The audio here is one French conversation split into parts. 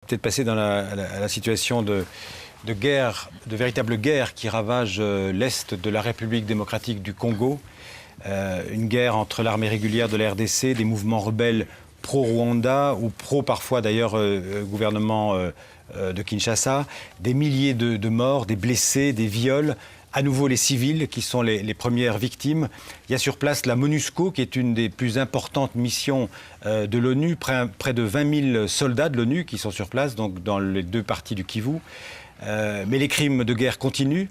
peut-être passer dans à la situation de guerre, de véritable guerre qui ravage l'Est de la République démocratique du Congo. Une guerre entre l'armée régulière de la RDC, des mouvements rebelles pro-Rwanda ou pro parfois d'ailleurs gouvernement de Kinshasa, des milliers de morts, des blessés, des viols. À nouveau les civils qui sont les premières victimes. Il y a sur place la MONUSCO qui est une des plus importantes missions de l'ONU, près de 20 000 soldats de l'ONU qui sont sur place, donc dans les deux parties du Kivu. Mais les crimes de guerre continuent.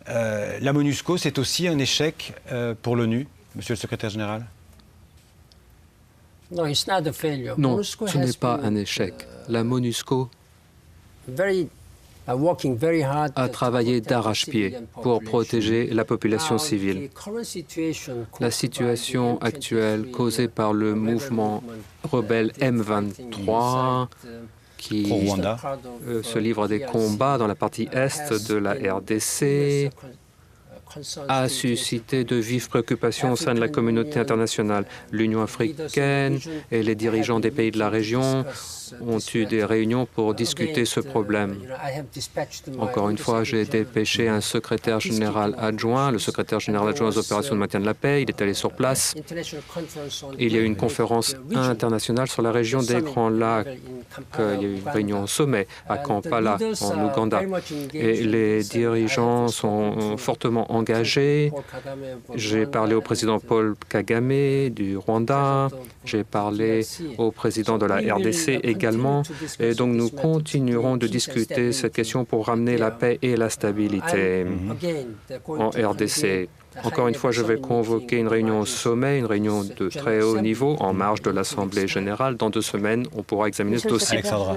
La MONUSCO, c'est aussi un échec pour l'ONU, Monsieur le Secrétaire général? Non, ce n'est pas un échec. La MONUSCO a travaillé d'arrache-pied pour protéger la population civile. La situation actuelle causée par le mouvement rebelle M23 qui se livre des combats dans la partie est de la RDC a suscité de vives préoccupations au sein de la communauté internationale. L'Union africaine et les dirigeants des pays de la région ont eu des réunions pour discuter ce problème. Encore une fois, j'ai dépêché un secrétaire général adjoint, le secrétaire général adjoint aux opérations de maintien de la paix. Il est allé sur place. Il y a eu une conférence internationale sur la région des Grands Lacs. Il y a eu une réunion au sommet à Kampala, en Ouganda. Et les dirigeants sont fortement engagés. J'ai parlé au président Paul Kagame du Rwanda. J'ai parlé au président de la RDC également. Et donc nous continuerons de discuter cette question pour ramener la paix et la stabilité en RDC. Encore une fois, je vais convoquer une réunion au sommet, une réunion de très haut niveau en marge de l'Assemblée générale. Dans 2 semaines, on pourra examiner ce dossier. Alexandra.